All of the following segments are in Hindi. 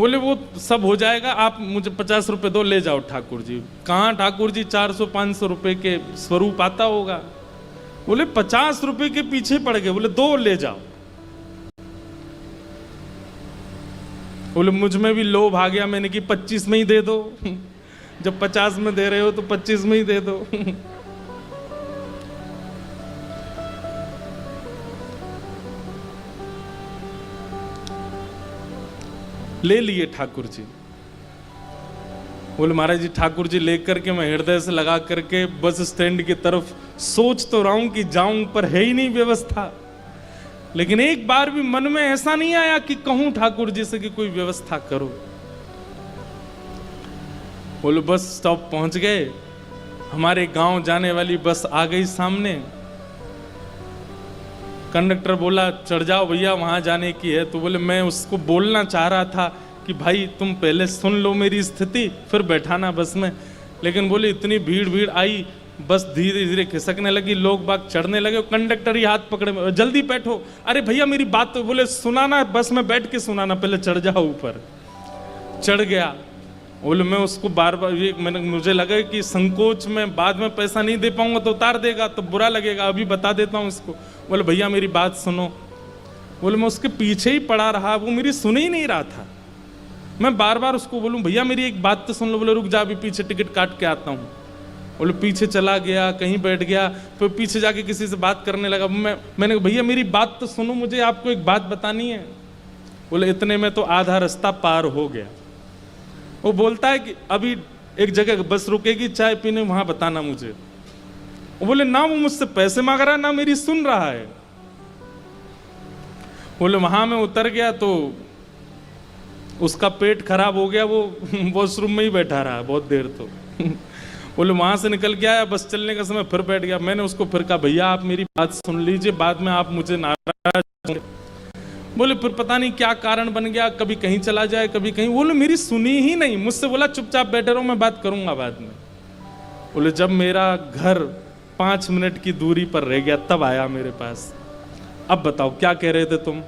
बोले वो सब हो जाएगा, आप मुझे 50 रुपए दो, ले जाओ ठाकुर जी। कहाँ ठाकुर जी 400-500 रुपए के स्वरूप आता होगा। बोले 50 रुपए के पीछे पड़ गए। बोले दो ले जाओ। बोले मुझ में भी लोभ आ गया, मैंने कि 25 में ही दे दो। जब 50 में दे रहे हो तो 25 में ही दे दो। ले लिए ठाकुर जी। बोले महाराज जी ठाकुर जी लेकर के मैं हृदय से लगा करके बस स्टैंड की तरफ सोच तो रहा हूं कि जाऊं, पर है ही नहीं व्यवस्था। लेकिन एक बार भी मन में ऐसा नहीं आया कि कहूं ठाकुर जी से कि कोई व्यवस्था करो। बोले बस स्टॉप पहुंच गए, हमारे गांव जाने वाली बस आ गई सामने। कंडक्टर बोला चढ़ जाओ भैया, वहां जाने की है। तो बोले मैं उसको बोलना चाह रहा था कि भाई तुम पहले सुन लो मेरी स्थिति, फिर बैठाना बस में। लेकिन बोले इतनी भीड़ आई, बस धीरे धीरे खिसकने लगी, लोग बाग चढ़ने लगे, कंडक्टर ही हाथ पकड़े, जल्दी बैठो। अरे भैया मेरी बात तो, बोले सुनाना, बस में बैठ के सुनाना, पहले चढ़ जाओ ऊपर। चढ़ गया। बोले मैं उसको बार बार मुझे लगा कि संकोच में बाद में पैसा नहीं दे पाऊंगा तो उतार देगा तो बुरा लगेगा, अभी बता देता हूँ इसको। बोले भैया मेरी बात सुनो। बोले मैं उसके पीछे ही पड़ा रहा, वो मेरी सुन ही नहीं रहा था। मैं बार बार उसको बोलूं भैया मेरी एक बात तो सुन लो। बोले रुक जा, अभी पीछे टिकट काट के आता हूँ। बोले पीछे चला गया, कहीं बैठ गया, फिर पीछे जाके किसी से बात करने लगा। मैंने कहा भैया मेरी बात तो सुनो, मुझे आपको एक बात बतानी है। बोले इतने में तो आधा रास्ता पार हो गया। वो बोलता है कि अभी एक जगह बस रुकेगी चाय पीने, वहां बताना मुझे। वो बोले ना वो मुझसे पैसे मांग रहा है ना मेरी सुन रहा है। बोले वहां में उतर गया तो उसका पेट खराब हो गया, वो वॉशरूम में ही बैठा रहा बहुत देर। तो बोले वहां से निकल के आया, बस चलने का समय फिर बैठ गया। मैंने उसको फिर कहा भैया आप मेरी बात सुन लीजिए, बाद में आप मुझे नाराज। बोले फिर पता नहीं क्या कारण बन गया, कभी कहीं चला जाए कभी कहीं। बोले मेरी सुनी ही नहीं, मुझसे बोला चुपचाप बैठे रहो, मैं बात करूंगा बाद में। बोले जब मेरा घर 5 मिनट की दूरी पर रह गया तब आया मेरे पास। अब बताओ क्या कह रहे थे तुम।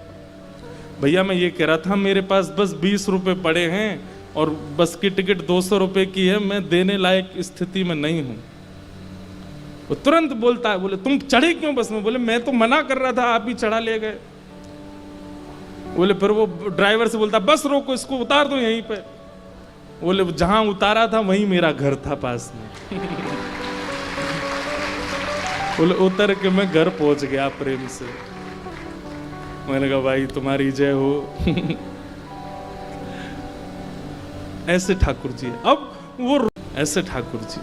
भैया मैं ये कह रहा था मेरे पास बस 20 रुपए पड़े हैं और बस की टिकट 200 रुपए की है, मैं देने लायक स्थिति में नहीं हूं। वो तुरंत बोलता है, बोले तुम चढ़े क्यों बस में। बोले मैं तो मना कर रहा था, आप ही चढ़ा ले गए। बोले फिर वो ड्राइवर से बोलता बस रोको, इसको उतार दो यहीं पे। बोले जहां उतारा था वहीं मेरा घर था पास में। बोले उतर के मैं घर पहुंच गया प्रेम से। मैंने कहा भाई तुम्हारी जय हो। ऐसे ठाकुर जी, अब वो ऐसे ठाकुर जी।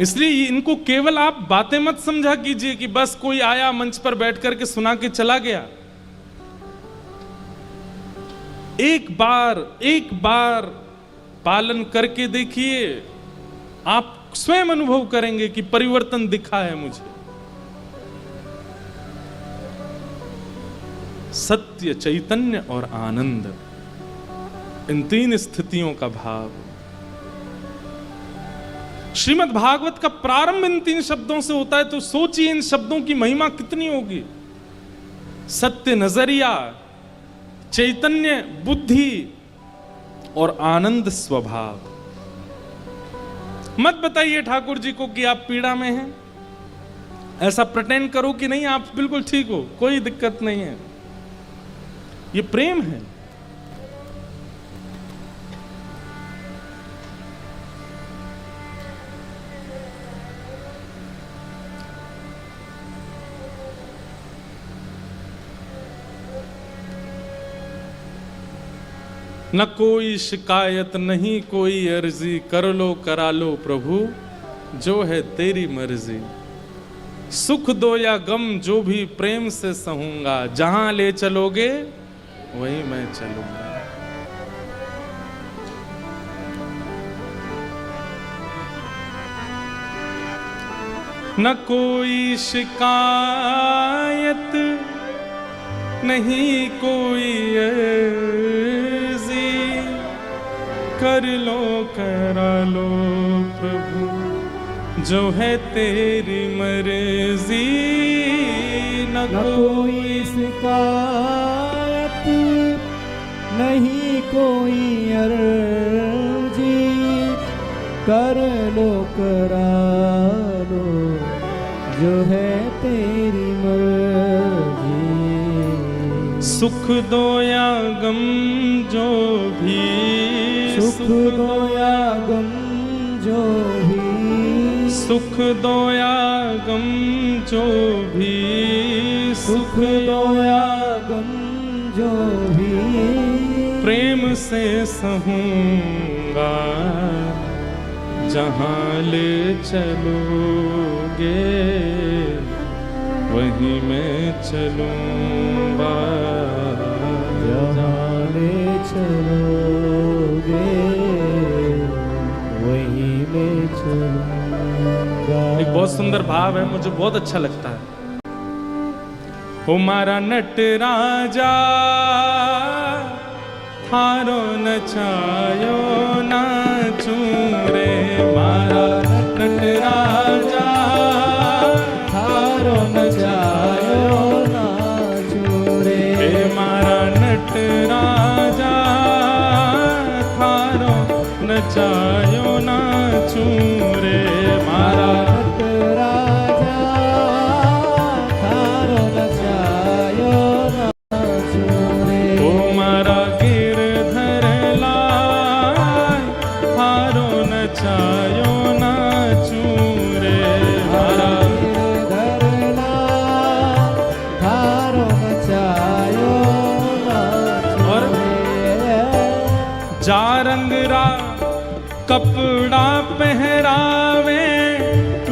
इसलिए इनको केवल आप बातें मत समझा कीजिए कि बस कोई आया मंच पर बैठ करके सुना के चला गया। एक बार पालन करके देखिए, आप स्वयं अनुभव करेंगे कि परिवर्तन दिखा है मुझे। सत्य, चैतन्य और आनंद, इन 3 स्थितियों का भाव। श्रीमद् भागवत का प्रारंभ इन 3 शब्दों से होता है, तो सोचिए इन शब्दों की महिमा कितनी होगी। सत्य नजरिया, चैतन्य बुद्धि और आनंद स्वभाव। मत बताइए ठाकुर जी को कि आप पीड़ा में हैं, ऐसा प्रिटेंड करो कि नहीं आप बिल्कुल ठीक हो, कोई दिक्कत नहीं है। ये प्रेम है। न कोई शिकायत नहीं कोई अर्जी, कर लो करा लो प्रभु जो है तेरी मर्जी। सुख दो या गम जो भी प्रेम से सहूंगा, जहां ले चलोगे वहीं मैं चलूंगा। न कोई शिकायत नहीं कोई अर्जी, कर लो करा लो प्रभु जो है तेरी मर्जी। न कोई शिकायत कोई अर्जी कर लो करा लो जो है तेरी मर्जी। सुख दो या गम जो भी, सुख दो या गम जो भी, सुख दो या गम जो भी, सुख दो या गम जो भी, प्रेम से सहूंगा जहाँ ले चलोगे वहीं मैं चलूँगा। जहाँ ले चलोगे वहीं मैं चलूँगा। एक बहुत सुंदर भाव है, मुझे बहुत अच्छा लगता है। हो मारा नटराजा थारो नचायो नाचूं रे, मारा नटराजा थारो नचायो नाचूं रे, मारा नटराजा थारो नचायो नाचूं रे, मारा नटराजा थारो नचायो नाचूं रे, ओ मारा गिरधर लाल थारो नचायो नाचूं रे, मारा गिरधर लाल थारो नचायो नाचूं रे। जा रंग रा कपड़ा पहरावे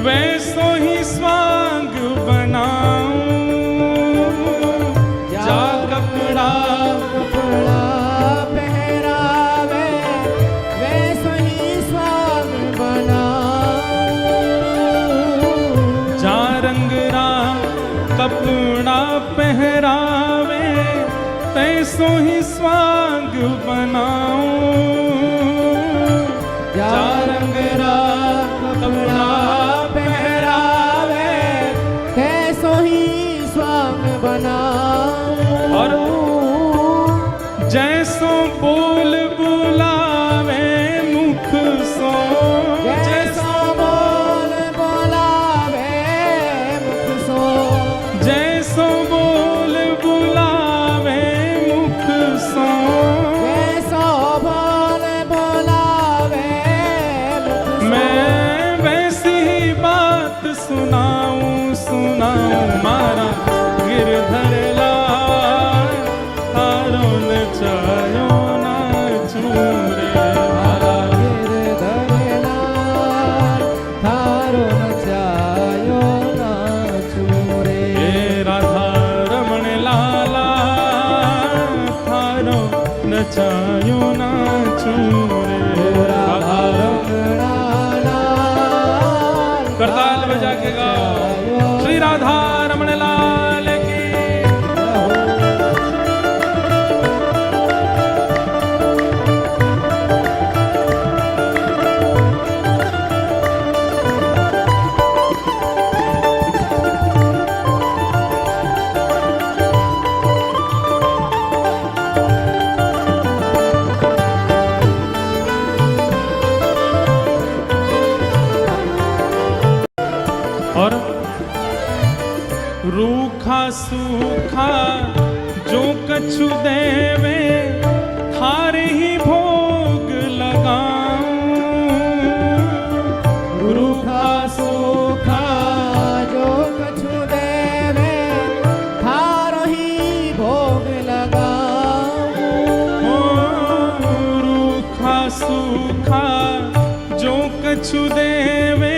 वैसो ही स्वांग बनाऊं, जा कपड़ा कपड़ा पहरावे वैसो ही स्वांग बनाऊं, जा रंग रा कपड़ा पहरावे तैसो ही स्वांग बनाऊं, जा रंग रा कपड़ा पहरावे कैसो ही स्वांग बनाऊं, और जैसो बोल बुलावे मुख सो, जैसो बोल बोलावे मुख सो, जैसो बोल बुलावे मुख सो, जैसो बोल बोलावे मुख सो, मैं वैसी ही बात सुनाऊं सुनाऊं, मारा गिरधर लाल थारो नचायो नाचूं रे, मारा गिरधर लाल थारो नचायो नाचूं रे, हे राधा रमण लाला थारो नचायो नाचूं रे, राधा रमण करताल बजा के गाओ श्री राधा रमण लाल की। और रूखा सूखा जो कछु देवे थारे ही भोग लगाऊं, रूखा सूखा जो कछु देवे थारो ही भोग लगाऊं, रूखा सूखा जो कछु देवे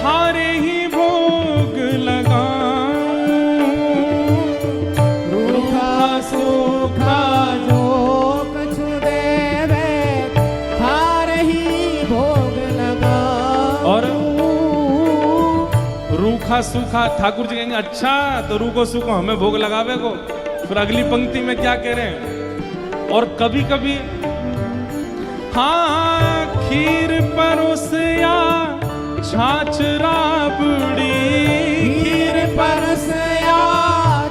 थारे ही भोग लगाऊं, रूखा सूखा जो कछु देवे थारे ही भोग लगाऊं, और रूखा सूखा ठाकुर जी कहेंगे अच्छा तो रूखो सूखो हमें भोग लगावे को। फिर अगली पंक्ति में क्या कह रहे हैं, और कभी कभी हाँ खीर परोसिया छाछ राबड़ी, खीर परसया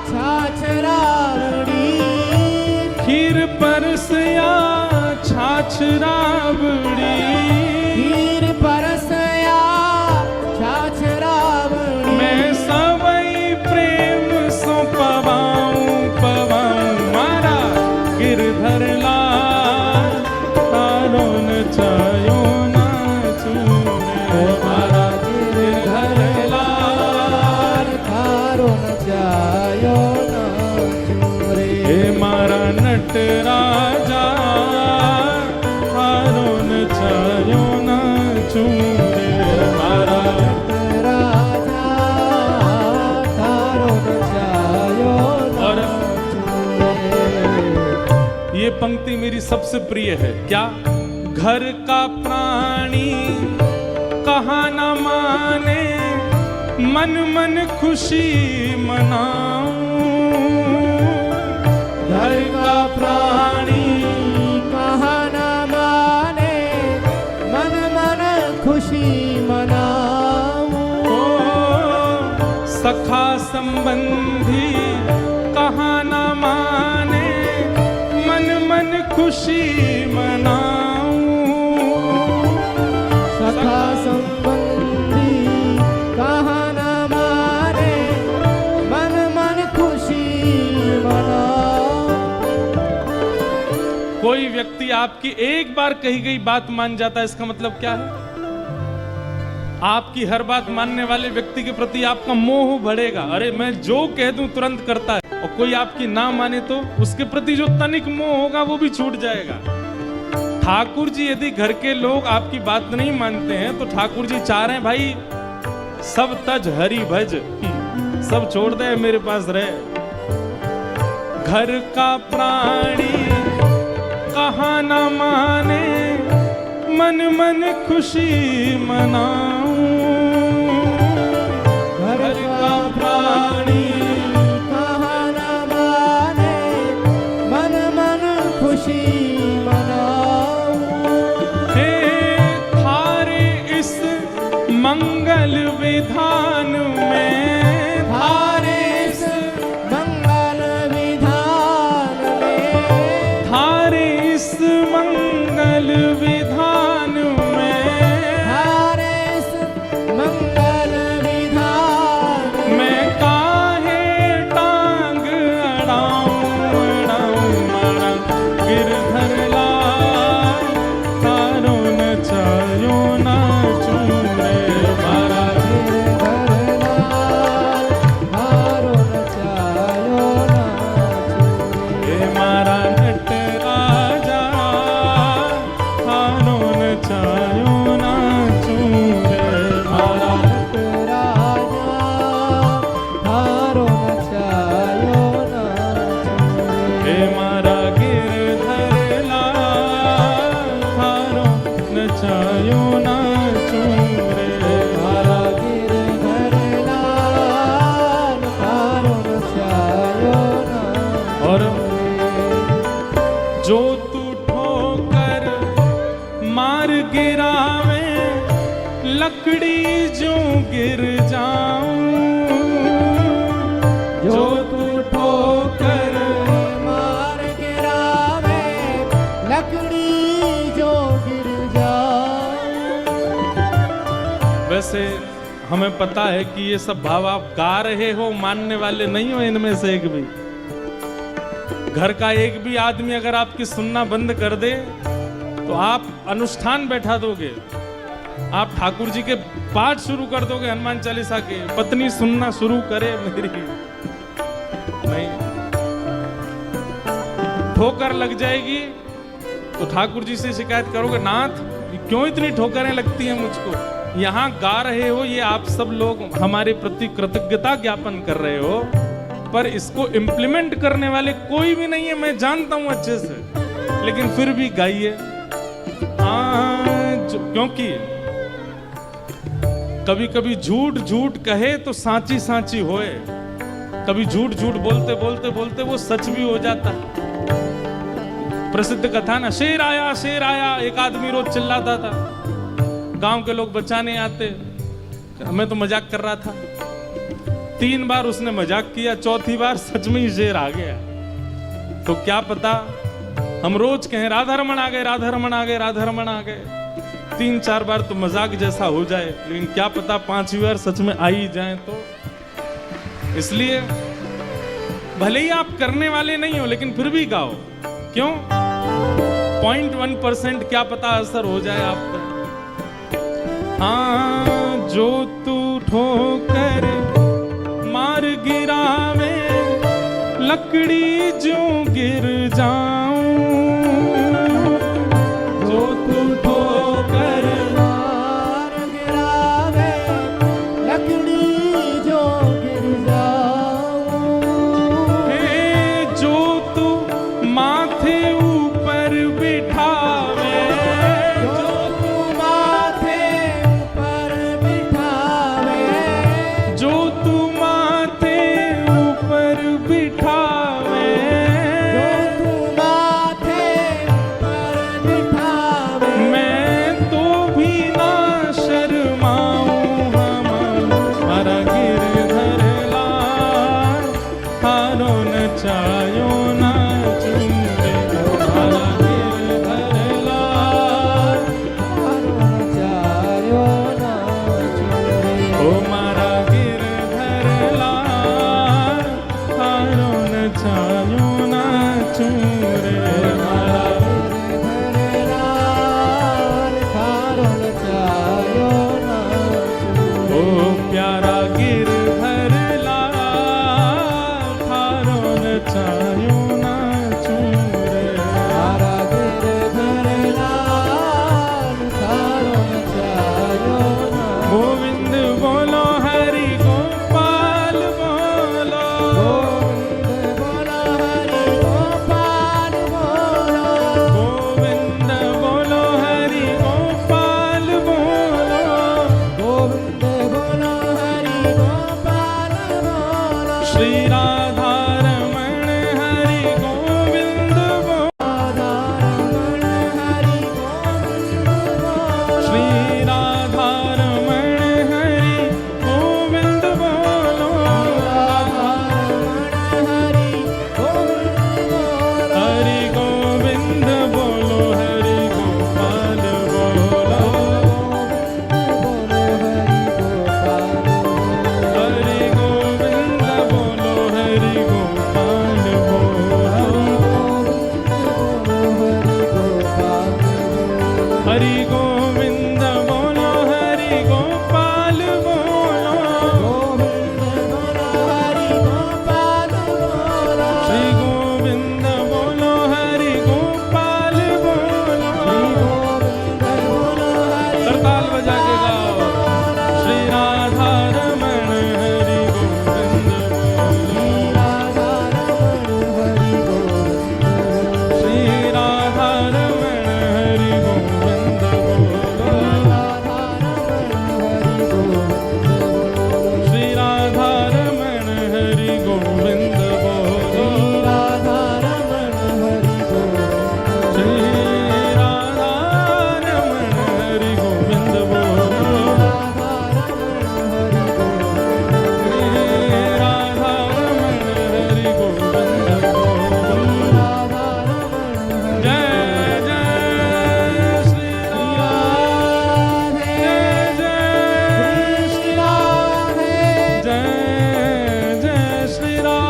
छाछ राबड़ी, खीर परसिया छाछ राबड़ी खीर परसया छाछ राबड़ी मैं सबई प्रेम सो पवाऊं मारा गिरधर लाल तारो न चायो ना चूरे मारा गिरधर लाल तारो न जायो ना चूरे हे मारा नट राजा तारो न चायो ना चूरे मारा राजा तारो न जायो ना और चूरे ये पंक्ति मेरी सबसे प्रिय है। क्या? घर का प्राणी कहा न माने मन मन खुशी मनाऊं घर का प्राणी कहा न माने मन मन खुशी मनाऊं सखा संबंधी कहा न माने मन मन खुशी मनाऊं सखा संबंधी कहा न माने मन मन खुशी मनाऊं कोई व्यक्ति आपकी एक बार कही गई बात मान जाता है, इसका मतलब क्या है? आपकी हर बात मानने वाले व्यक्ति के प्रति आपका मोह बढ़ेगा। अरे मैं जो कह दूं तुरंत करता है। और कोई आपकी ना माने तो उसके प्रति जो तनिक मोह होगा वो भी छूट जाएगा। ठाकुर जी यदि घर के लोग आपकी बात नहीं मानते हैं तो ठाकुर जी चाह रहे हैं भाई सब तज हरि भज, सब छोड़ दे मेरे पास रहे। घर का प्राणी कहा न माने मन मन खुशी मनाऊं घर का प्राणी कहा न माने मन मन खुशी मनाऊं हे थारे इस मंगल विधान में थारे इस मंगल विधान में थारे इस मंगल विधान में थारे इस मंगल विधान मैं काहे टांग अड़ाऊं मारा गिरधर लाल तारो न चायो ना चूरे मारा हारो न चायो ना हे मारा नट राजा तारो न चायो ना चूरे मारा राजा हारो न चायो ना हे मारा गिरधर लाल तारो न चायो ना चूरे मारा गिरधर लाल हारो न चायो ना और जो तू ठोकर मार गिरावे लकड़ी जो गिर जाऊं जो तू ठोकर मार गिरावे लकड़ी जो गिर जाए वैसे हमें पता है कि ये सब भाव आप गा रहे हो, मानने वाले नहीं हो इनमें से एक भी। घर का एक भी आदमी अगर आपकी सुनना बंद कर दे तो आप अनुष्ठान बैठा दोगे, आप ठाकुर जी के पाठ शुरू कर दोगे हनुमान चालीसा के, पत्नी सुनना शुरू करे मेरी नहीं, ठोकर लग जाएगी तो ठाकुर जी से शिकायत करोगे, नाथ क्यों इतनी ठोकरें लगती हैं मुझको। यहाँ गा रहे हो, ये आप सब लोग हमारे प्रति कृतज्ञता ज्ञापन कर रहे हो, पर इसको इम्प्लीमेंट करने वाले कोई भी नहीं है, मैं जानता हूं अच्छे से, लेकिन फिर भी गाइए। क्योंकि कभी कभी झूठ झूठ कहे तो सांची सांची होए, कभी झूठ झूठ बोलते बोलते बोलते वो सच भी हो जाता है। प्रसिद्ध कथा ना, शेर आया, एक आदमी रोज चिल्लाता था, गांव के लोग बचाने आते, मैं तो मजाक कर रहा था। 3 बार उसने मजाक किया, चौथी बार सच में ही शेर आ गया। तो क्या पता हम रोज कहें राधा रमन आ गए, राधा रमन आ गए, राधा रमन आ गए। 3-4 बार तो मजाक जैसा हो जाए, लेकिन क्या पता 5वीं बार सच में आ ही जाए तो। इसलिए भले ही आप करने वाले नहीं हो, लेकिन फिर भी गाओ। क्यों? 0.1% क्या पता असर हो जाए आप पर। हाँ, जो तू ठोकर मार गिरावे, लकड़ी जो गिर जाऊं। जो तू ठोकर मार गिरावे, लकड़ी जो गिर जाऊं। हे जो तू माथे ऊपर बिठावे, जो तू माथे ऊपर बिठावे, जो तू माथे ऊपर बिठावे, जो तू माथे ऊपर बिठावे, मैं तो भी ना शर्माऊं। हमारा गिरधर लाल हारो नचायो ना चुम्बे। हमारा गिरधर लाल चायो ना चुरे। ओ मारा गिरधर लाल हारो नचायो ना चूरे। मारा ओ प्यारा गिरधर लाल हारो नचायो ना चूरे। गोविंद बोलो हरि गोपाल बोलो। गोविंद बोलो हरि गोपाल बोलो। श्री राधा रमण हरि गोविंद बोलो। श्री राधा रमण हरि गोविंद बोलो। हरि गोविंद बोलो हरि गोपाल बोलो। हरि गोविंद बोलो हरि गोपाल बोलो। हरि गोविंद बोलो हरि गोपाल बोलो। श्री गोविंद बोलो हरि गोपाल बोलो। करताल बजा के गाओ। श्री राधा रमण हरि गोविंद बोलो। श्री राधा रमण हरि गोविंद बोलो। श्री राधा रमण हरि गोविंद बोलो। श्री राधा रमण हरि गोविंद बोलो। श्री राधा रमण हरि गोविंद बोलो। जय जय श्री राम। जय जय श्री राम। जय जय श्री राम।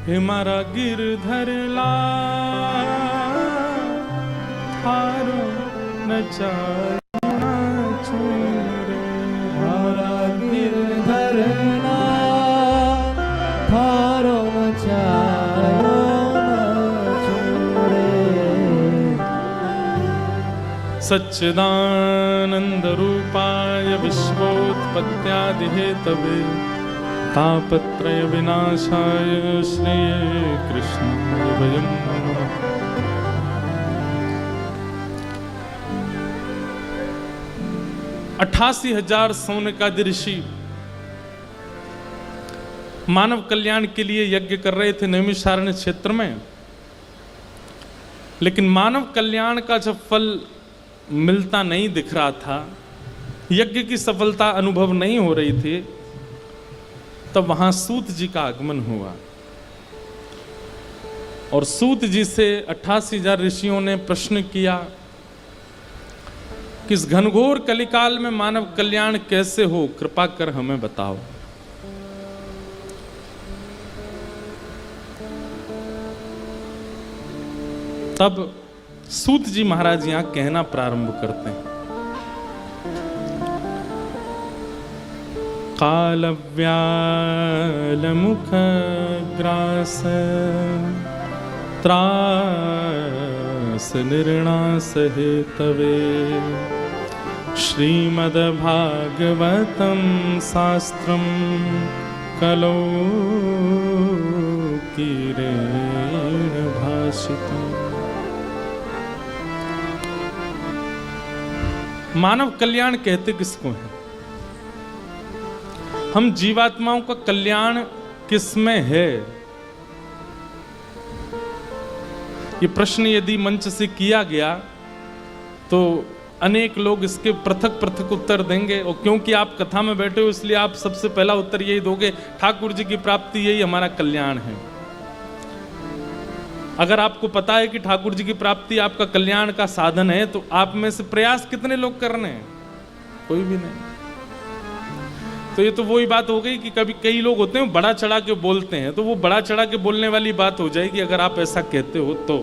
हे मारा गिरधर लाल थारो नचायो ना चूरे। हरा गिरधर थारो नचायो ना चूरे। सच्चिदानंद रूपाय विश्वोत्पत्त्यादि हेतवे तापत्रय विनाशाय श्रीये कृष्णाय वयं नमः। 88,000 सोने का ऋषि मानव कल्याण के लिए यज्ञ कर रहे थे नैमिषारण्य क्षेत्र में, लेकिन मानव कल्याण का जब फल मिलता नहीं दिख रहा था, यज्ञ की सफलता अनुभव नहीं हो रही थी, तब वहां सूत जी का आगमन हुआ और सूत जी से 88,000 ऋषियों ने प्रश्न किया कि इस घनघोर कलिकाल में मानव कल्याण कैसे हो, कृपा कर हमें बताओ। तब सूत जी महाराज यहां कहना प्रारंभ करते हैं, कालव्यालमुखग्रास त्रास निर्णास हेतवे श्रीमद्भागवतं शास्त्रं कलौ कीरेण भाषितम्। मानव कल्याण कहते किसको है? हम जीवात्माओं का कल्याण किसमें है? ये प्रश्न यदि मंच से किया गया तो अनेक लोग इसके पृथक पृथक उत्तर देंगे, और क्योंकि आप कथा में बैठे हो इसलिए आप सबसे पहला उत्तर यही दोगे, ठाकुर जी की प्राप्ति यही हमारा कल्याण है। अगर आपको पता है कि ठाकुर जी की प्राप्ति आपका कल्याण का साधन है, तो आप में से प्रयास कितने लोग कर रहे हैं? कोई भी नहीं। तो ये तो वही बात हो गई कि कभी कई लोग होते हैं बड़ा चढ़ा के बोलते हैं, तो वो बड़ा चढ़ा के बोलने वाली बात हो जाएगी अगर आप ऐसा कहते हो तो।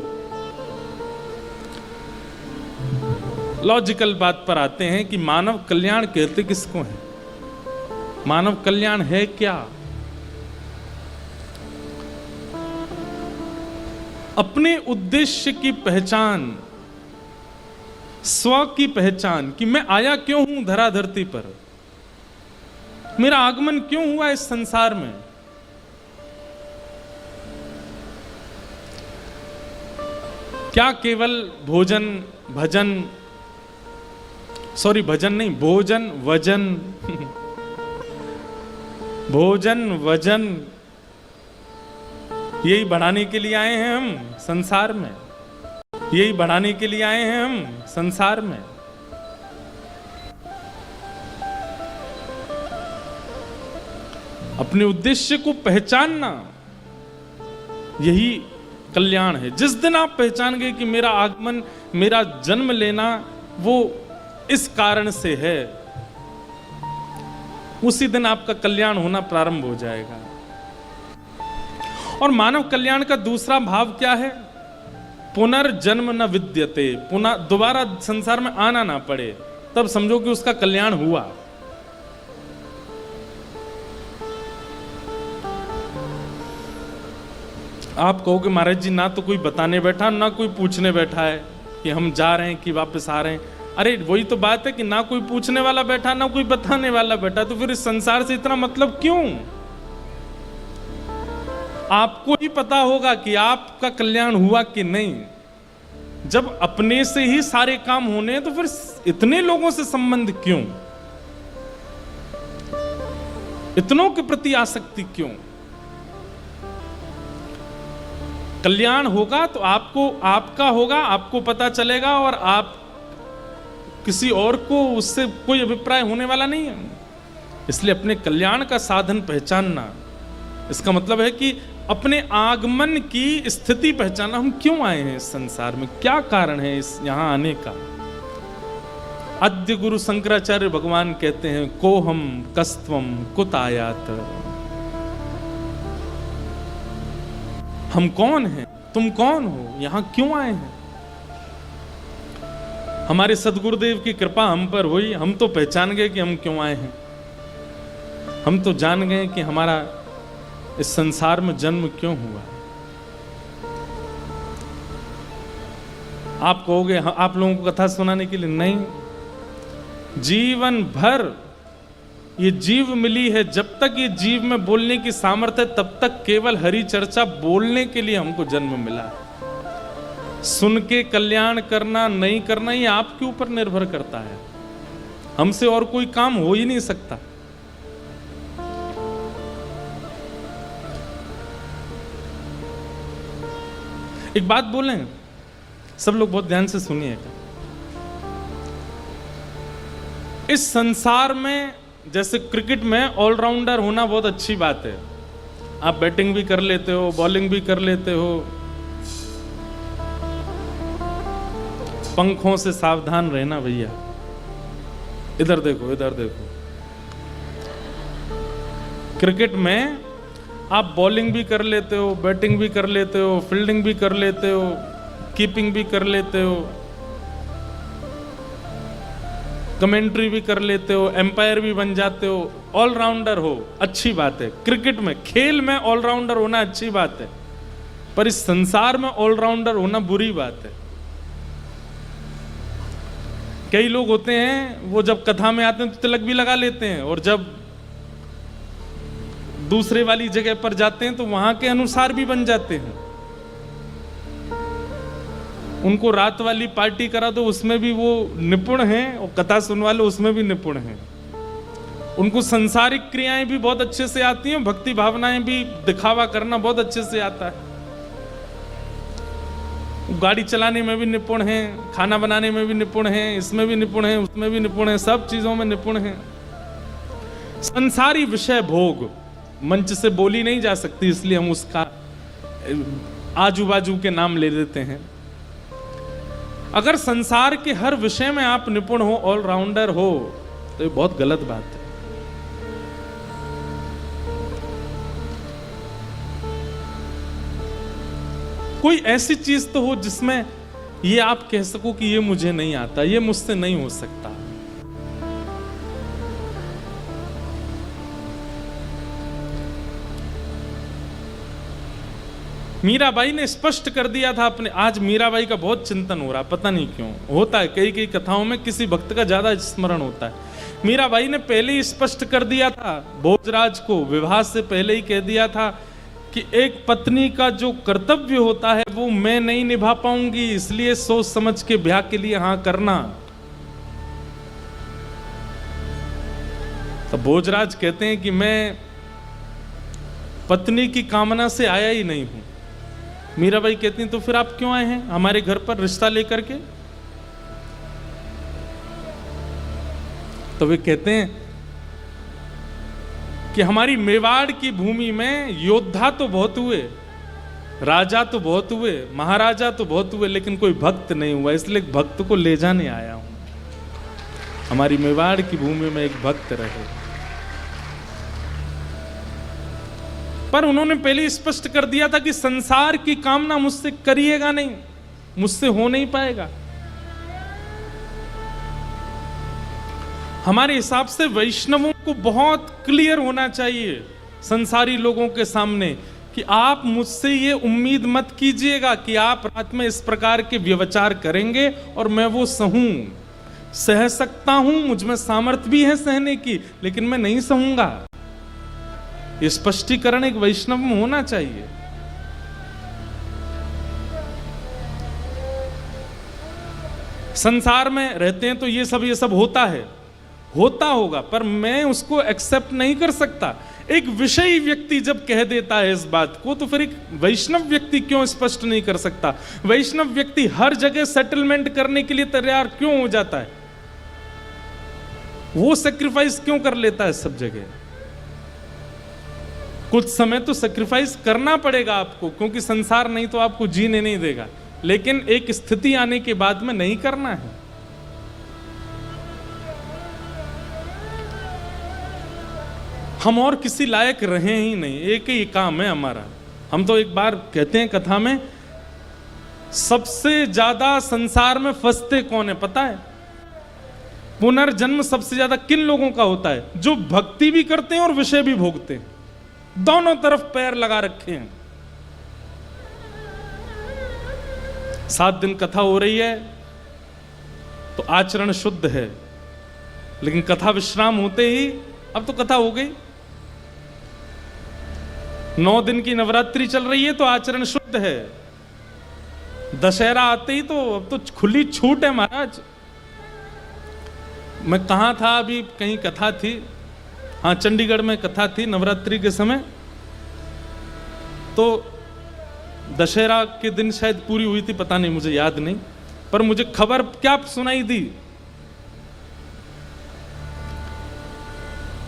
लॉजिकल बात पर आते हैं कि मानव कल्याण कहते किसको है? मानव कल्याण है क्या? अपने उद्देश्य की पहचान, स्व की पहचान कि मैं आया क्यों हूं धरा धरती पर, मेरा आगमन क्यों हुआ इस संसार में। क्या केवल भोजन भजन, सॉरी भजन नहीं, भोजन वजन भोजन वजन यही बढ़ाने के लिए आए हैं हम संसार में? यही बढ़ाने के लिए आए हैं हम संसार में? अपने उद्देश्य को पहचानना यही कल्याण है। जिस दिन आप पहचान गए कि मेरा आगमन, मेरा जन्म लेना वो इस कारण से है, उसी दिन आपका कल्याण होना प्रारंभ हो जाएगा। और मानव कल्याण का दूसरा भाव क्या है? पुनर्जन्म न विद्यते, पुनः दोबारा संसार में आना ना पड़े, तब समझो कि उसका कल्याण हुआ। आप कहोगे महाराज जी ना तो कोई बताने बैठा ना कोई पूछने बैठा है कि हम जा रहे हैं कि वापस आ रहे हैं। अरे वही तो बात है कि ना कोई पूछने वाला बैठा ना कोई बताने वाला बैठा, तो फिर इस संसार से इतना मतलब क्यों? आपको ही पता होगा कि आपका कल्याण हुआ कि नहीं। जब अपने से ही सारे काम होने हैं तो फिर इतने लोगों से संबंध क्यों? इतनों के प्रति आसक्ति क्यों? कल्याण होगा तो आपको आपका होगा, आपको पता चलेगा, और आप किसी और को उससे कोई अभिप्राय होने वाला नहीं है। इसलिए अपने कल्याण का साधन पहचानना, इसका मतलब है कि अपने आगमन की स्थिति पहचानना। हम क्यों आए हैं इस संसार में, क्या कारण है इस यहां आने का। आद्य गुरु शंकराचार्य भगवान कहते हैं, कोहम कस्त्वम कुत आयात। हम कौन हैं, तुम कौन हो, यहां क्यों आए हैं। हमारे सदगुरुदेव की कृपा हम पर हुई, हम तो पहचान गए कि हम क्यों आए हैं। हम तो जान गए कि हमारा इस संसार में जन्म क्यों हुआ। आप कहोगे आप लोगों को कथा सुनाने के लिए, नहीं, जीवन भर ये जीव मिली है, जब तक ये जीव में बोलने की सामर्थ्य है तब तक केवल हरि चर्चा बोलने के लिए हमको जन्म मिला। सुन के कल्याण करना नहीं करना ये आपके ऊपर निर्भर करता है। हमसे और कोई काम हो ही नहीं सकता। एक बात बोलें, सब लोग बहुत ध्यान से सुनिएगा। इस संसार में जैसे क्रिकेट में ऑलराउंडर होना बहुत अच्छी बात है। आप बैटिंग भी कर लेते हो, बॉलिंग भी कर लेते हो। पंखों से सावधान रहना भैया। इधर देखो, इधर देखो। क्रिकेट में आप बॉलिंग भी कर लेते हो, बैटिंग भी कर लेते हो, फील्डिंग भी कर लेते हो, कीपिंग भी कर लेते हो, कमेंट्री भी कर लेते हो, एम्पायर भी बन जाते हो, ऑलराउंडर हो, अच्छी बात है। क्रिकेट में, खेल में ऑलराउंडर होना अच्छी बात है, पर इस संसार में ऑलराउंडर होना बुरी बात है। कई लोग होते हैं वो जब कथा में आते हैं तो तिलक भी लगा लेते हैं, और जब दूसरे वाली जगह पर जाते हैं तो वहां के अनुसार भी बन जाते हैं। उनको रात वाली पार्टी करा दो, उसमें भी वो निपुण हैं, और कथा सुनवा लो, उसमें भी निपुण हैं। उनको संसारिक क्रियाएं भी बहुत अच्छे से आती हैं, भक्ति भावनाएं भी, दिखावा करना बहुत अच्छे से आता है। गाड़ी चलाने में भी निपुण हैं, खाना बनाने में भी निपुण हैं, इसमें भी निपुण हैं, उसमें भी निपुण हैं, सब चीजों में निपुण हैं। संसारी विषय भोग मंच से बोली नहीं जा सकती, इसलिए हम उसका आजू बाजू के नाम ले देते हैं। अगर संसार के हर विषय में आप निपुण हो, ऑलराउंडर हो, तो ये बहुत गलत बात है। कोई ऐसी चीज तो हो जिसमें ये आप कह सको कि ये मुझे नहीं आता, ये मुझसे नहीं हो सकता। मीराबाई ने स्पष्ट कर दिया था अपने, आज मीराबाई का बहुत चिंतन हो रहा, पता नहीं क्यों होता है, कई कई कथाओं में किसी भक्त का ज्यादा स्मरण होता है। मीराबाई ने पहले ही स्पष्ट कर दिया था, भोजराज को विवाह से पहले ही कह दिया था कि एक पत्नी का जो कर्तव्य होता है वो मैं नहीं निभा पाऊंगी, इसलिए सोच समझ के ब्याह के लिए हाँ करना। तो भोजराज कहते हैं कि मैं पत्नी की कामना से आया ही नहीं हूं। मीराबाई कहती हैं तो फिर आप क्यों आए हैं हमारे घर पर रिश्ता लेकर के? तो वे कहते हैं कि हमारी मेवाड़ की भूमि में योद्धा तो बहुत हुए, राजा तो बहुत हुए, महाराजा तो बहुत हुए, लेकिन कोई भक्त नहीं हुआ, इसलिए एक भक्त को ले जाने आया हूं। हमारी मेवाड़ की भूमि में एक भक्त रहे। पर उन्होंने पहले ही स्पष्ट कर दिया था कि संसार की कामना मुझसे करिएगा नहीं, मुझसे हो नहीं पाएगा। हमारे हिसाब से वैष्णवों को बहुत क्लियर होना चाहिए संसारी लोगों के सामने कि आप मुझसे ये उम्मीद मत कीजिएगा कि आप रात में इस प्रकार के व्यवचार करेंगे और मैं वो सहूं। सह सकता हूं, मुझ में सामर्थ्य भी है सहने की, लेकिन मैं नहीं सहूंगा। ये स्पष्टीकरण एक वैष्णव में होना चाहिए। संसार में रहते हैं तो ये सब होता है, होता होगा, पर मैं उसको एक्सेप्ट नहीं कर सकता। एक विषयी व्यक्ति जब कह देता है इस बात को, तो फिर एक वैष्णव व्यक्ति क्यों स्पष्ट नहीं कर सकता? वैष्णव व्यक्ति हर जगह सेटलमेंट करने के लिए तैयार क्यों हो जाता है? वो सेक्रीफाइस क्यों कर लेता है सब जगह? कुछ समय तो सेक्रीफाइस करना पड़ेगा आपको, क्योंकि संसार नहीं तो आपको जीने नहीं देगा, लेकिन एक स्थिति आने के बाद में नहीं करना है। हम और किसी लायक रहे ही नहीं, एक ही काम है हमारा। हम तो एक बार कहते हैं कथा में, सबसे ज्यादा संसार में फंसते कौन है पता है? पुनर्जन्म सबसे ज्यादा किन लोगों का होता है? जो भक्ति भी करते हैं और विषय भी भोगते हैं, दोनों तरफ पैर लगा रखे हैं। 7 दिन कथा हो रही है तो आचरण शुद्ध है, लेकिन कथा विश्राम होते ही अब तो कथा हो गई। 9 दिन की नवरात्रि चल रही है तो आचरण शुद्ध है। दशहरा आते ही तो अब तो खुली छूट है महाराज। मैं कहाँ था अभी, कहीं कथा थी, हाँ चंडीगढ़ में कथा थी नवरात्रि के समय। तो दशहरा के दिन शायद पूरी हुई थी, पता नहीं, मुझे याद नहीं, पर मुझे खबर क्या सुनाई दी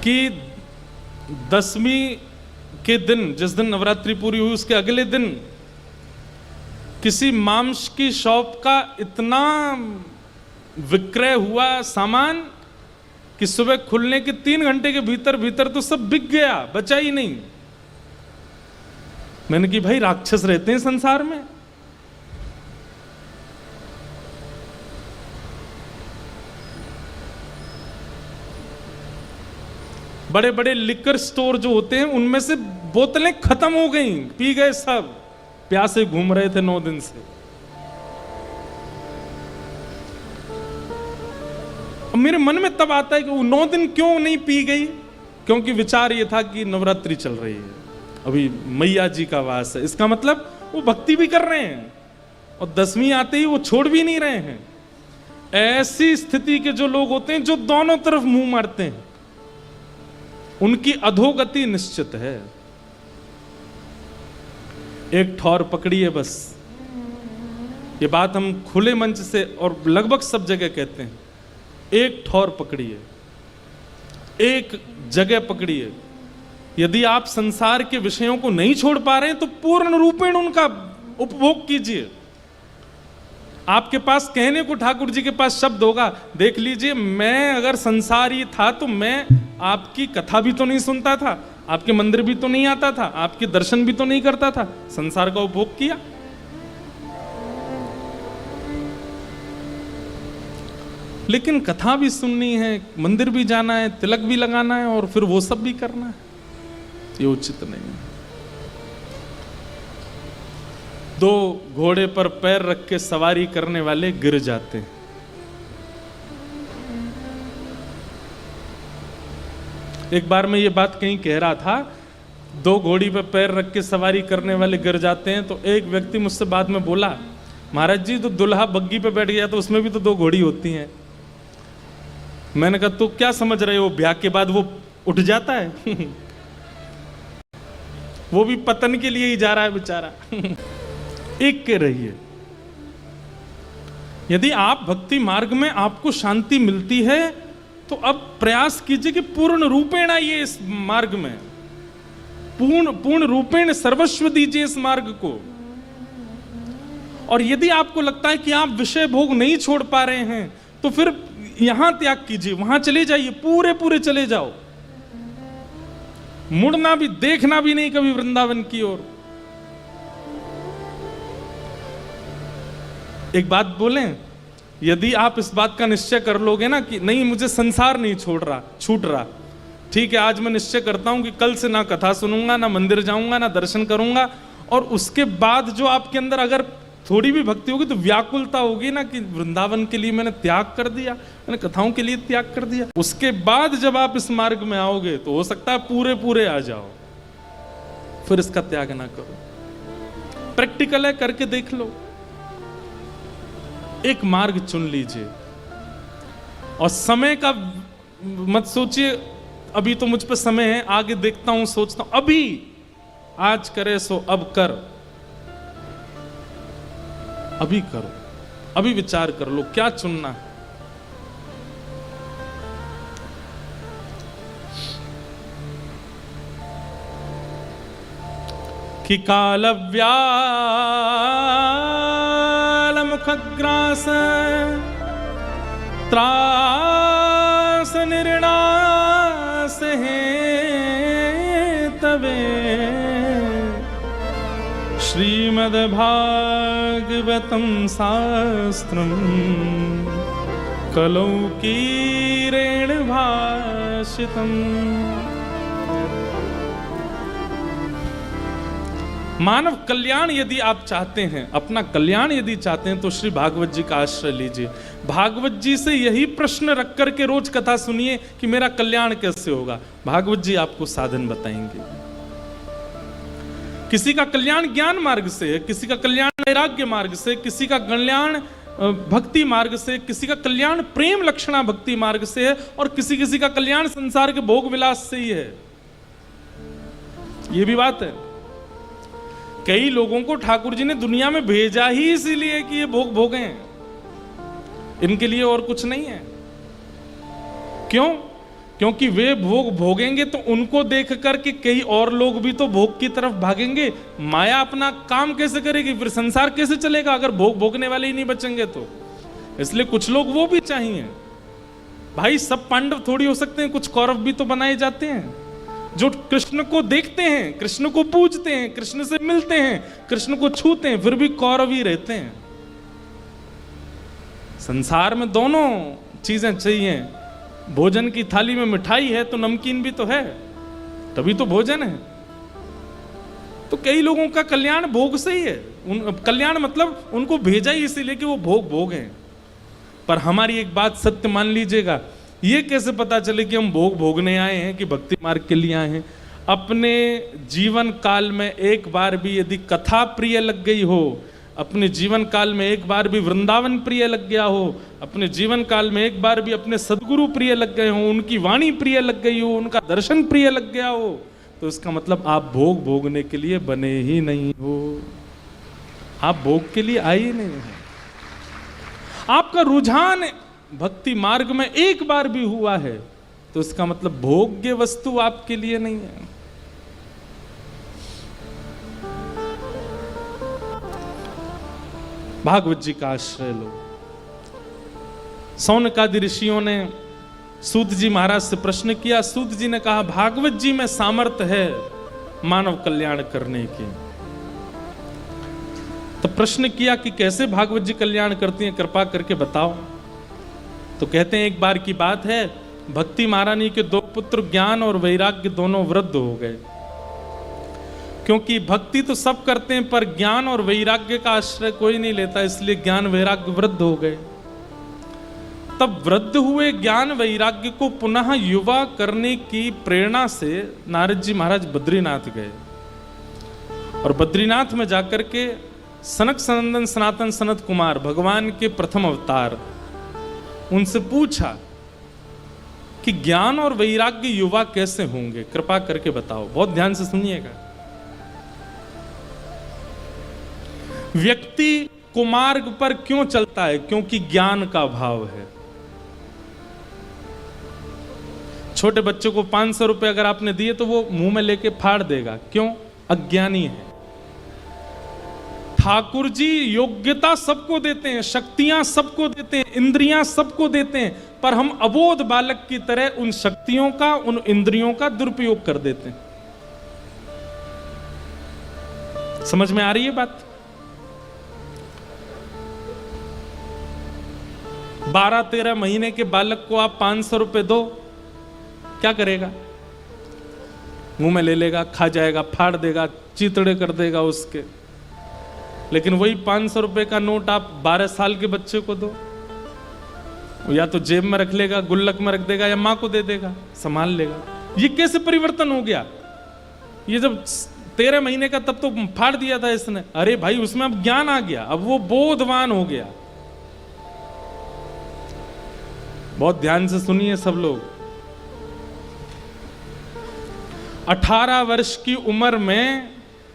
कि 10वीं के दिन, जिस दिन नवरात्रि पूरी हुई उसके अगले दिन किसी मांस की शॉप का इतना विक्रय हुआ सामान कि सुबह खुलने के 3 घंटे के भीतर भीतर तो सब बिक गया, बचा ही नहीं। मैंने कि भाई राक्षस रहते हैं संसार में। बड़े बड़े लिकर स्टोर जो होते हैं उनमें से बोतलें खत्म हो गई, पी गए सब, प्यासे घूम रहे थे 9 दिन से। मेरे मन में तब आता है कि वो 9 दिन क्यों नहीं पी गई, क्योंकि विचार ये था कि नवरात्रि चल रही है, अभी मैया जी का वास है, इसका मतलब वो भक्ति भी कर रहे हैं और 10वीं आते ही वो छोड़ भी नहीं रहे हैं। ऐसी स्थिति के जो लोग होते हैं जो दोनों तरफ मुंह मारते हैं, उनकी अधोगति निश्चित है। एक ठौर पकड़िए बस, ये बात हम खुले मंच से और लगभग सब जगह कहते हैं, एक ठौर पकड़िए, एक जगह पकड़िए। यदि आप संसार के विषयों को नहीं छोड़ पा रहे हैं तो पूर्ण रूपेण उनका उपभोग कीजिए। आपके पास कहने को ठाकुर जी के पास शब्द होगा, देख लीजिए मैं अगर संसारी था तो मैं आपकी कथा भी तो नहीं सुनता था, आपके मंदिर भी तो नहीं आता था, आपके दर्शन भी तो नहीं करता था, संसार का उपभोग किया। लेकिन कथा भी सुननी है, मंदिर भी जाना है, तिलक भी लगाना है और फिर वो सब भी करना है, ये उचित नहीं है। 2 घोड़े पर पैर रख के सवारी करने वाले गिर जाते हैं। एक बार मैं ये बात कहीं कह रहा था, 2 घोड़ी पर पैर रख के सवारी करने वाले गिर जाते हैं, तो एक व्यक्ति मुझसे बाद में बोला, महाराज जी तो दुल्हा बग्गी पे बैठ गया तो उसमें भी तो 2 घोड़ी होती हैं। मैंने कहा तो क्या समझ रहे हो, ब्याह के बाद वो उठ जाता है वो भी पतन के लिए ही जा रहा है बेचारा एक के रहिए। यदि आप भक्ति मार्ग में आपको शांति मिलती है तो अब प्रयास कीजिए कि पूर्ण रूपेण आइए इस मार्ग में, पूर्ण रूपेण सर्वस्व दीजिए इस मार्ग को। और यदि आपको लगता है कि आप विषय भोग नहीं छोड़ पा रहे हैं तो फिर यहां त्याग कीजिए, वहां चले जाइए, पूरे चले जाओ, मुड़ना भी, देखना भी नहीं कभी वृंदावन की ओर। एक बात बोलें, यदि आप इस बात का निश्चय कर लोगे ना कि नहीं मुझे संसार नहीं छूट रहा, ठीक है, आज मैं निश्चय करता हूं कि कल से ना कथा सुनूंगा, ना मंदिर जाऊंगा, ना दर्शन करूंगा, और उसके बाद जो आपके अंदर अगर थोड़ी भी भक्ति होगी तो व्याकुलता होगी ना कि वृंदावन के लिए मैंने त्याग कर दिया, मैंने कथाओं के लिए त्याग कर दिया। उसके बाद जब आप इस मार्ग में आओगे तो हो सकता है पूरे आ जाओ, फिर इसका त्याग ना करो। प्रैक्टिकल है, करके देख लो। एक मार्ग चुन लीजिए और समय का मत सोचिए अभी तो मुझ पे समय है, आगे देखता हूं, सोचता हूं, अभी आज करे सो अब कर, अभी करो, अभी विचार कर लो क्या चुनना है। कि कालव्याल मुखग्रास त्रास निर्णास है तवे श्रीमद्भागवतं शास्त्रं कलौ कीरेण भाषितम्। मानव कल्याण यदि आप चाहते हैं, अपना कल्याण यदि चाहते हैं तो श्री भागवत जी का आश्रय लीजिए। भागवत जी से यही प्रश्न रख करके रोज कथा सुनिए कि मेरा कल्याण कैसे होगा। भागवत जी आपको साधन बताएंगे। किसी का कल्याण ज्ञान मार्ग से है, किसी का कल्याण वैराग्य मार्ग से, किसी का कल्याण भक्ति मार्ग से, किसी का कल्याण प्रेम लक्षणा भक्ति मार्ग से है, और किसी का कल्याण संसार के भोग विलास से ही है। यह भी बात है। कई लोगों को ठाकुर जी ने दुनिया में भेजा ही इसीलिए कि ये भोग भोगें, इनके लिए और कुछ नहीं है। क्यों? क्योंकि वे भोग भोगेंगे तो उनको देख करके कई और लोग भी तो भोग की तरफ भागेंगे। माया अपना काम कैसे करेगी, फिर संसार कैसे चलेगा अगर भोग भोगने वाले ही नहीं बचेंगे तो। इसलिए कुछ लोग वो भी चाहिए। भाई सब पांडव थोड़ी हो सकते हैं, कुछ कौरव भी तो बनाए जाते हैं जो कृष्ण को देखते हैं, कृष्ण को पूजते हैं, कृष्ण से मिलते हैं, कृष्ण को छूते हैं, फिर भी कौरव ही रहते हैं। संसार में दोनों चीजें चाहिए। भोजन की थाली में मिठाई है तो नमकीन भी तो है, तभी तो भोजन है। तो कई लोगों का कल्याण भोग से ही है। कल्याण मतलब उनको भेजा ही इसीलिए कि वो भोग भोगें। पर हमारी एक बात सत्य मान लीजिएगा, ये कैसे पता चले कि हम भोग भोगने आए हैं कि भक्ति मार्ग के लिए आए हैं? अपने जीवन काल में एक बार भी यदि कथा प्रिय लग गई हो, अपने जीवन काल में एक बार भी वृंदावन प्रिय लग गया हो, अपने जीवन काल में एक बार भी अपने सदगुरु प्रिय लग गए हो, उनकी वाणी प्रिय लग गई हो, उनका दर्शन प्रिय लग गया हो, तो इसका मतलब आप भोग भोगने के लिए बने ही नहीं हो। आप भोग के लिए आए ही नहीं हो। आपका रुझान भक्ति मार्ग में एक बार भी हुआ है तो इसका मतलब भोग्य वस्तु आपके लिए नहीं है। भागवत जी का आश्रय लो। सौनकादि ऋषियों ने सूत जी महाराज से प्रश्न किया। सूत जी ने कहा भागवत जी में सामर्थ्य है मानव कल्याण करने की। तो प्रश्न किया कि कैसे भागवत जी कल्याण करती हैं, कृपा करके बताओ। तो कहते हैं एक बार की बात है, भक्ति महारानी के दो पुत्र ज्ञान और वैराग्य दोनों वृद्ध हो गए। क्योंकि भक्ति तो सब करते हैं पर ज्ञान और वैराग्य का आश्रय कोई नहीं लेता, इसलिए ज्ञान वैराग्य वृद्ध हो गए। तब वृद्ध हुए ज्ञान वैराग्य को पुनः युवा करने की प्रेरणा से नारद जी महाराज बद्रीनाथ गए और बद्रीनाथ में जाकर के सनक सनंदन सनातन सनत कुमार भगवान के प्रथम अवतार, उनसे पूछा कि ज्ञान और वैराग्य युवा कैसे होंगे, कृपा करके बताओ। बहुत ध्यान से सुनिएगा। व्यक्ति कुमार्ग पर क्यों चलता है? क्योंकि ज्ञान का अभाव है। छोटे बच्चे को 500 रुपए अगर आपने दिए तो वो मुंह में लेके फाड़ देगा, क्यों? अज्ञानी है। ठाकुर जी योग्यता सबको देते हैं, शक्तियां सबको देते हैं, इंद्रियां सबको देते हैं, पर हम अबोध बालक की तरह उन शक्तियों का, उन इंद्रियों का दुरुपयोग कर देते हैं। समझ में आ रही है बात? 12-13 महीने के बालक को आप 500 रुपए दो, क्या करेगा? मुंह में ले लेगा, खा जाएगा, फाड़ देगा, चितड़े कर देगा उसके। लेकिन वही 500 रुपए का नोट आप 12 साल के बच्चे को दो, या तो जेब में रख लेगा, गुल्लक में रख देगा, या मां को दे देगा, संभाल लेगा। ये कैसे परिवर्तन हो गया? ये जब 13 महीने का तब तो फाड़ दिया था इसने। अरे भाई उसमें अब ज्ञान आ गया, अब वो बोधवान हो गया। बहुत ध्यान से सुनिए सब लोग। 18 वर्ष की उम्र में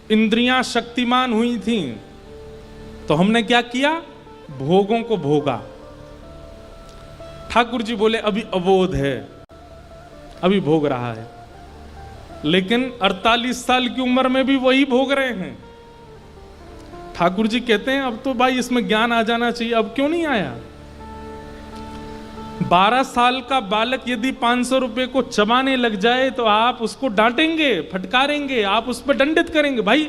इंद्रियां शक्तिमान हुई थीं, तो हमने क्या किया? भोगों को भोगा। ठाकुर जी बोले अभी अबोध है, अभी भोग रहा है, लेकिन 48 साल की उम्र में भी वही भोग रहे हैं। ठाकुर जी कहते हैं अब तो भाई इसमें ज्ञान आ जाना चाहिए, अब क्यों नहीं आया? 12 साल का बालक यदि 500 रुपए को चबाने लग जाए तो आप उसको डांटेंगे, फटकारेंगे, आप उस पर दंडित करेंगे, भाई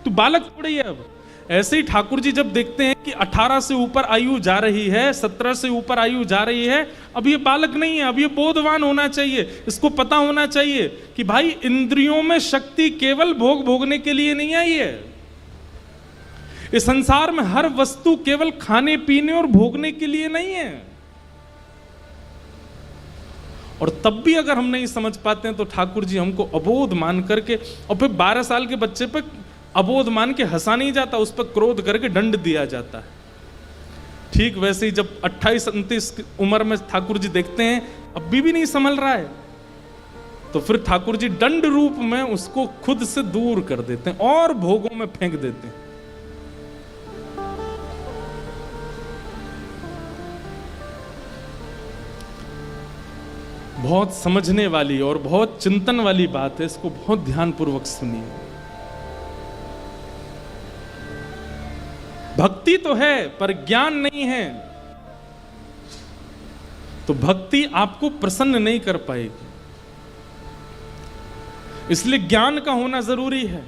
तू बालक थोड़ी है। अब ऐसे ही ठाकुर जी जब देखते हैं कि 18 से ऊपर आयु जा रही है, 17 से ऊपर आयु जा रही है, अब ये बालक नहीं है, अब ये बोधवान होना चाहिए, इसको पता होना चाहिए कि भाई इंद्रियों में शक्ति केवल भोग भोगने के लिए नहीं आई है। इस संसार में हर वस्तु केवल खाने पीने और भोगने के लिए नहीं है। और तब भी अगर हम नहीं समझ पाते हैं तो ठाकुर जी हमको अबोध मान करके, और फिर 12 साल के बच्चे पे अबोध मान के हंसा नहीं जाता, उस पर क्रोध करके दंड दिया जाता है। ठीक वैसे ही जब 28-29 की उम्र में ठाकुर जी देखते हैं अब भी नहीं संभल रहा है, तो फिर ठाकुर जी दंड रूप में उसको खुद से दूर कर देते हैं और भोगों में फेंक देते हैं। बहुत समझने वाली और बहुत चिंतन वाली बात है, इसको बहुत ध्यानपूर्वक सुनिए। भक्ति तो है पर ज्ञान नहीं है, तो भक्ति आपको प्रसन्न नहीं कर पाएगी। इसलिए ज्ञान का होना जरूरी है।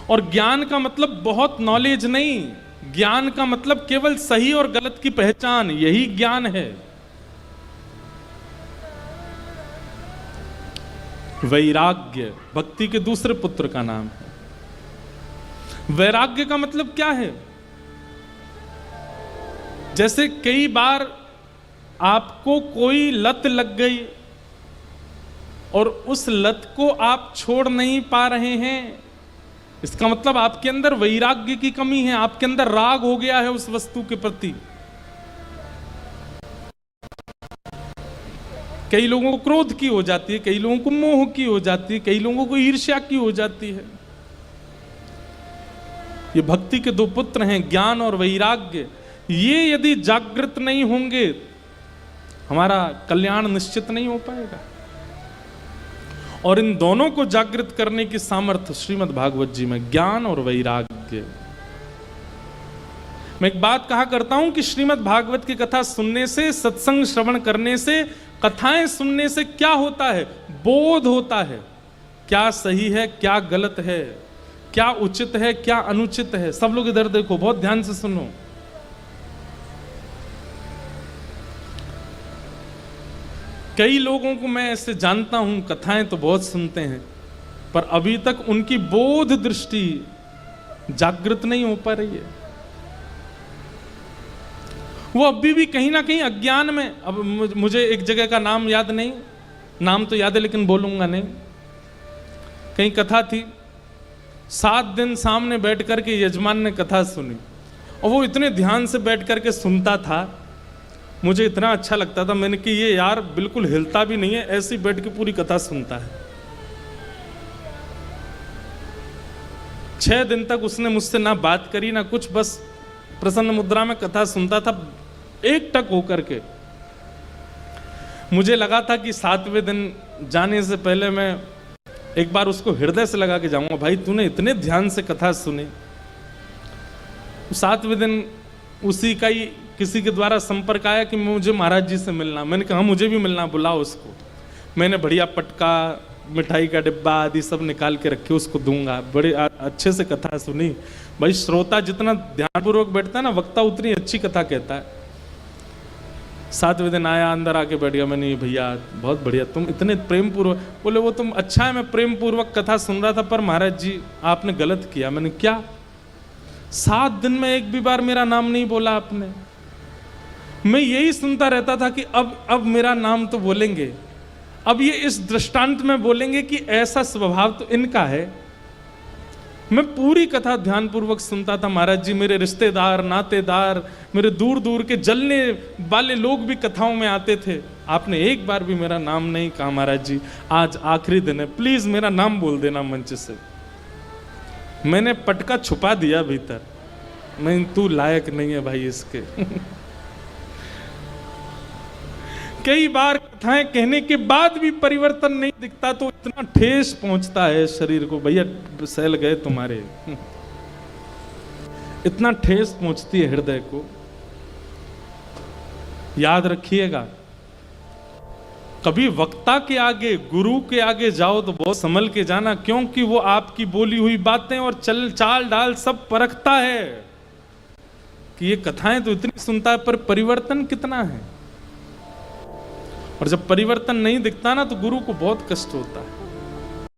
और ज्ञान का मतलब बहुत नॉलेज नहीं, ज्ञान का मतलब केवल सही और गलत की पहचान, यही ज्ञान है। वैराग्य भक्ति के दूसरे पुत्र का नाम है। वैराग्य का मतलब क्या है? जैसे कई बार आपको कोई लत लग गई और उस लत को आप छोड़ नहीं पा रहे हैं, इसका मतलब आपके अंदर वैराग्य की कमी है, आपके अंदर राग हो गया है उस वस्तु के प्रति। कई लोगों को क्रोध की हो जाती है, कई लोगों को मोह की हो जाती है, कई लोगों को ईर्ष्या की हो जाती है। ये भक्ति के दो पुत्र हैं, ज्ञान और वैराग्य। ये यदि जागृत नहीं होंगे, हमारा कल्याण निश्चित नहीं हो पाएगा। और इन दोनों को जागृत करने की सामर्थ्य श्रीमद् भागवत जी में, ज्ञान और वैराग्य। मैं एक बात कहा करता हूं कि श्रीमद् भागवत की कथा सुनने से, सत्संग श्रवण करने से, कथाएं सुनने से क्या होता है? बोध होता है। क्या सही है, क्या गलत है, क्या उचित है, क्या अनुचित है। सब लोग इधर देखो, बहुत ध्यान से सुनो। कई लोगों को मैं ऐसे जानता हूं, कथाएं तो बहुत सुनते हैं, पर अभी तक उनकी बोध दृष्टि जागृत नहीं हो पा रही है। वो अभी भी कहीं ना कहीं अज्ञान में। अब मुझे एक जगह का नाम याद नहीं, नाम तो याद है लेकिन बोलूंगा नहीं। कहीं कथा थी, 7 दिन सामने बैठ करके यजमान ने कथा सुनी, और वो इतने ध्यान से बैठ करके सुनता था, मुझे इतना अच्छा लगता था। मैंने कि ये यार बिल्कुल हिलता भी नहीं है, ऐसी बैठ के पूरी कथा सुनता है। 6 दिन तक उसने मुझसे ना बात करी ना कुछ, बस प्रसन्न मुद्रा में कथा सुनता था, एक टक होकर के। मुझे लगा था कि 7वें दिन जाने से पहले मैं एक बार उसको हृदय से लगा के जाऊंगा, भाई तूने इतने ध्यान से कथा सुनी। 7वें दिन उसी का ही किसी के द्वारा संपर्क आया कि मुझे महाराज जी से मिलना। मैंने कहा मुझे भी मिलना, बुलाओ उसको। मैंने बढ़िया पटका, मिठाई का डिब्बा आदि सब निकाल के रखे, उसको दूंगा। बड़े अच्छे से कथा सुनी। भाई श्रोता जितना ध्यानपूर्वक बैठता है ना, वक्ता उतनी अच्छी कथा कहता है। 7वें दिन आया, अंदर आके बैठ गया। मैंने भैया बहुत बढ़िया, तुम इतने प्रेम पूर्वक। बोले वो तुम अच्छा है, मैं प्रेम पूर्वक कथा सुन रहा था, पर महाराज जी आपने गलत किया। मैंने क्या? 7 दिन में एक भी बार मेरा नाम नहीं बोला आपने। मैं यही सुनता रहता था कि अब मेरा नाम तो बोलेंगे, अब ये इस दृष्टांत में बोलेंगे कि ऐसा स्वभाव तो इनका है। मैं पूरी कथा ध्यानपूर्वक सुनता था। महाराज जी मेरे रिश्तेदार, नातेदार, मेरे दूर दूर के जलने वाले लोग भी कथाओं में आते थे। आपने एक बार भी मेरा नाम नहीं कहा। महाराज जी आज आखिरी दिन है, प्लीज मेरा नाम बोल देना मंच से। मैंने पटका छुपा दिया भीतर, मैं तू लायक नहीं है भाई इसके। कई बार कथाएं कहने के बाद भी परिवर्तन नहीं दिखता, तो इतना ठेस पहुंचता है शरीर को। भैया सैल गए तुम्हारे, इतना ठेस पहुंचती है हृदय को। याद रखिएगा, कभी वक्ता के आगे, गुरु के आगे जाओ तो बहुत संभल के जाना, क्योंकि वो आपकी बोली हुई बातें और चाल डाल सब परखता है कि ये कथाएं तो इतनी सुनता है, पर परिवर्तन कितना है। और जब परिवर्तन नहीं दिखता ना, तो गुरु को बहुत कष्ट होता है।